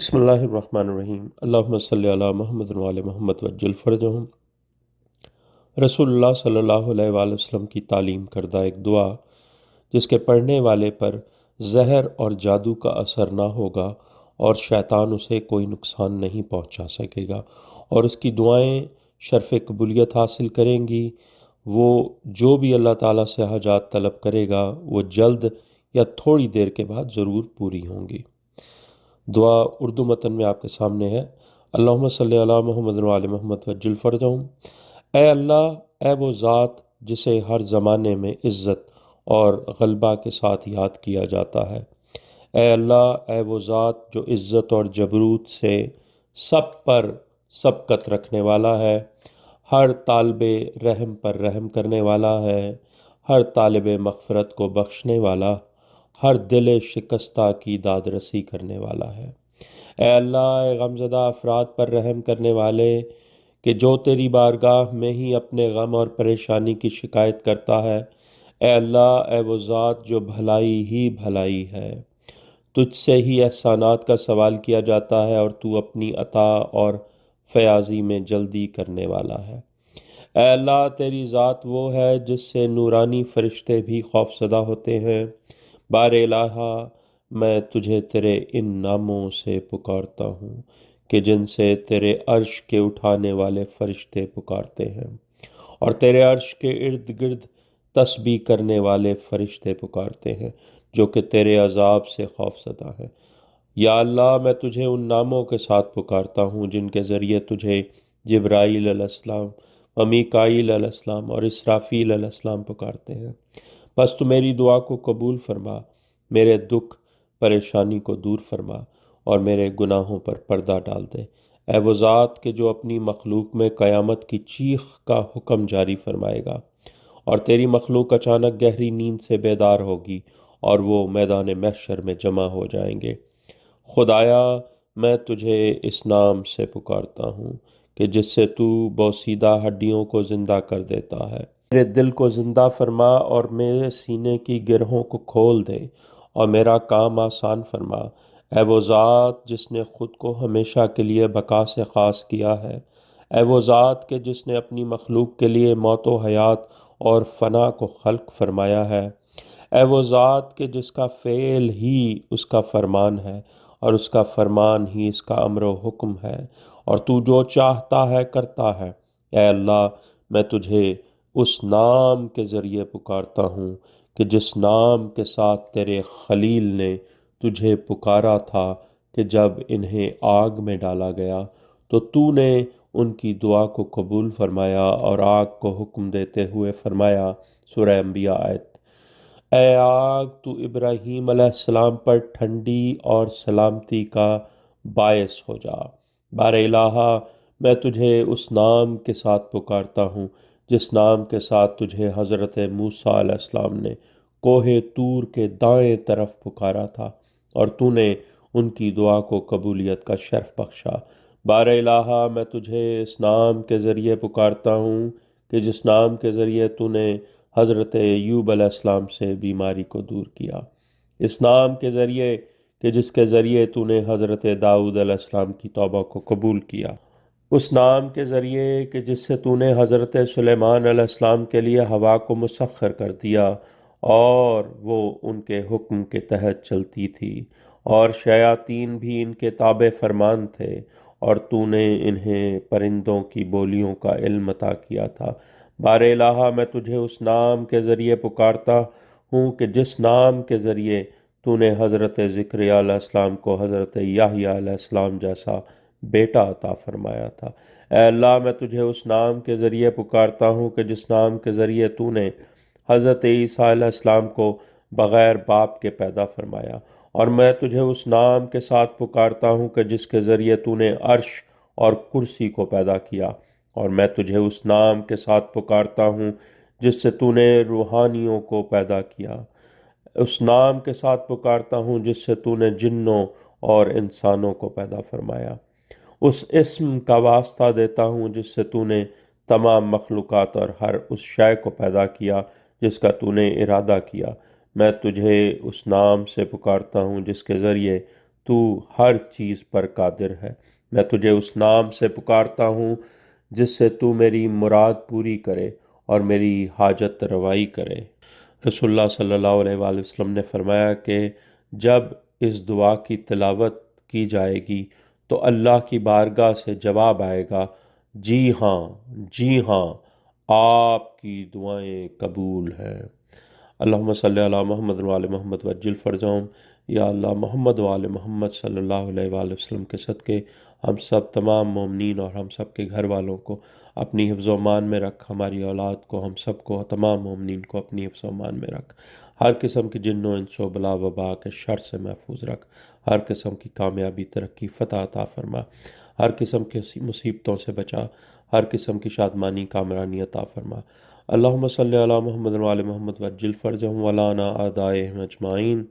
بسم اللہ الرحمن الرحیم۔ اللہم صلی علی محمد وعلی محمد وجل فرجہم۔ رسول اللہ صلی اللہ علیہ وآلہ وسلم کی تعلیم کردہ ایک دعا جس کے پڑھنے والے پر زہر اور جادو کا اثر نہ ہوگا اور شیطان اسے کوئی نقصان نہیں پہنچا سکے گا، اور اس کی دعائیں شرف قبولیت حاصل کریں گی۔ وہ جو بھی اللہ تعالیٰ سے حاجات طلب کرے گا وہ جلد یا تھوڑی دیر کے بعد ضرور پوری ہوں گی۔ دعا اردو متن میں آپ کے سامنے ہے۔ اللہم صلی علی محمد وعلی محمد وجل فرجہم۔ اے اللہ، اے وہ ذات جسے ہر زمانے میں عزت اور غلبہ کے ساتھ یاد کیا جاتا ہے۔ اے اللہ، اے وہ ذات جو عزت اور جبروت سے سب پر سبقت رکھنے والا ہے، ہر طالب رحم پر رحم کرنے والا ہے، ہر طالب مغفرت کو بخشنے والا، ہر دل شکستہ کی داد رسی کرنے والا ہے۔ اے اللہ، اے غمزدہ افراد پر رحم کرنے والے کہ جو تیری بارگاہ میں ہی اپنے غم اور پریشانی کی شکایت کرتا ہے۔ اے اللہ، اے وہ ذات جو بھلائی ہی بھلائی ہے، تجھ سے ہی احسانات کا سوال کیا جاتا ہے اور تو اپنی عطا اور فیاضی میں جلدی کرنے والا ہے۔ اے اللہ، تیری ذات وہ ہے جس سے نورانی فرشتے بھی خوفزدہ ہوتے ہیں۔ بار الہا، میں تجھے تیرے ان ناموں سے پکارتا ہوں کہ جن سے تیرے عرش کے اٹھانے والے فرشتے پکارتے ہیں، اور تیرے عرش کے ارد گرد تسبیح کرنے والے فرشتے پکارتے ہیں جو کہ تیرے عذاب سے خوفزدہ ہیں۔ یا اللہ، میں تجھے ان ناموں کے ساتھ پکارتا ہوں جن کے ذریعے تجھے جبرائیل علیہ السلام و میکائیل علیہ السلام اور اسرافیل علیہ السلام پکارتے ہیں۔ بس تو میری دعا کو قبول فرما، میرے دکھ پریشانی کو دور فرما اور میرے گناہوں پر پردہ ڈال دے۔ اے وہ ذات کہ جو اپنی مخلوق میں قیامت کی چیخ کا حکم جاری فرمائے گا، اور تیری مخلوق اچانک گہری نیند سے بیدار ہوگی اور وہ میدان محشر میں جمع ہو جائیں گے۔ خدایا، میں تجھے اس نام سے پکارتا ہوں کہ جس سے تو بوسیدہ ہڈیوں کو زندہ کر دیتا ہے۔ میرے دل کو زندہ فرما اور میرے سینے کی گرہوں کو کھول دے اور میرا کام آسان فرما۔ اے وہ ذات جس نے خود کو ہمیشہ کے لیے بقا سے خاص کیا ہے۔ اے وہ ذات کہ جس نے اپنی مخلوق کے لیے موت و حیات اور فنا کو خلق فرمایا ہے۔ اے وہ ذات کہ جس کا فعل ہی اس کا فرمان ہے اور اس کا فرمان ہی اس کا امر و حکم ہے، اور تو جو چاہتا ہے کرتا ہے۔ اے اللہ، میں تجھے اس نام کے ذریعے پکارتا ہوں کہ جس نام کے ساتھ تیرے خلیل نے تجھے پکارا تھا کہ جب انہیں آگ میں ڈالا گیا تو نے ان کی دعا کو قبول فرمایا اور آگ کو حکم دیتے ہوئے فرمایا۔ سورہ انبیاء آیت۔ اے آگ، تو ابراہیم علیہ السلام پر ٹھنڈی اور سلامتی کا باعث ہو جا۔ بار الہا، میں تجھے اس نام کے ساتھ پکارتا ہوں جس نام کے ساتھ تجھے حضرت موسیٰ علیہ السلام نے کوہ طور کے دائیں طرف پکارا تھا اور تو نے ان کی دعا کو قبولیت کا شرف بخشا۔ بار الہا، میں تجھے اس نام کے ذریعے پکارتا ہوں کہ جس نام کے ذریعے تو نے حضرت ایوب علیہ السلام سے بیماری کو دور کیا۔ اس نام کے ذریعے کہ جس کے ذریعے تو نے حضرت داؤد علیہ السلام کی توبہ کو قبول کیا۔ اس نام کے ذریعے کہ جس سے تو نے حضرت سلیمان علیہ السلام کے لیے ہوا کو مسخر کر دیا اور وہ ان کے حکم کے تحت چلتی تھی، اور شیاطین بھی ان کے تابع فرمان تھے، اور تو نے انہیں پرندوں کی بولیوں کا علم عطا کیا تھا۔ بار الہا، میں تجھے اس نام کے ذریعے پکارتا ہوں کہ جس نام کے ذریعے تو نے حضرت زکریا علیہ السلام کو حضرت یحییٰ علیہ السلام جیسا بیٹا عطا فرمایا تھا۔ اے اللہ، میں تجھے اس نام کے ذریعے پکارتا ہوں کہ جس نام کے ذریعے تو نے حضرت عیسیٰ علیہ السلام کو بغیر باپ کے پیدا فرمایا، اور میں تجھے اس نام کے ساتھ پکارتا ہوں کہ جس کے ذریعے تو نے عرش اور کرسی کو پیدا کیا، اور میں تجھے اس نام کے ساتھ پکارتا ہوں جس سے تو نے روحانیوں کو پیدا کیا۔ اس نام کے ساتھ پکارتا ہوں جس سے تو نے جنوں اور انسانوں کو پیدا فرمایا۔ اس اسم کا واسطہ دیتا ہوں جس سے تو نے تمام مخلوقات اور ہر اس شے کو پیدا کیا جس کا تو نے ارادہ کیا۔ میں تجھے اس نام سے پکارتا ہوں جس کے ذریعے تو ہر چیز پر قادر ہے۔ میں تجھے اس نام سے پکارتا ہوں جس سے تو میری مراد پوری کرے اور میری حاجت روائی کرے۔ رسول اللہ صلی اللہ علیہ وآلہ وسلم نے فرمایا کہ جب اس دعا کی تلاوت کی جائے گی تو اللہ کی بارگاہ سے جواب آئے گا، جی ہاں، جی ہاں، آپ کی دعائیں قبول ہیں۔ اللہم صلی علی محمد وعلی محمد وعجل فرجہم۔ یا اللہ، محمد وعلی محمد صلی اللہ علیہ وآلہ وسلم کے صدقے ہم سب تمام مومنین اور ہم سب کے گھر والوں کو اپنی حفظ و امان میں رکھ، ہماری اولاد کو، ہم سب کو، تمام مومنین کو اپنی حفظ و امان میں رکھ، ہر قسم کی جن و انس و بلا وبا کے شر سے محفوظ رکھ، ہر قسم کی کامیابی، ترقی، فتح عطا فرما، ہر قسم کی مصیبتوں سے بچا، ہر قسم کی شادمانی، کامرانی عطا فرما۔ اللہم صلی علی محمد وعلی محمد وعجل فرجہم ولانا اعدائہم اجمعین۔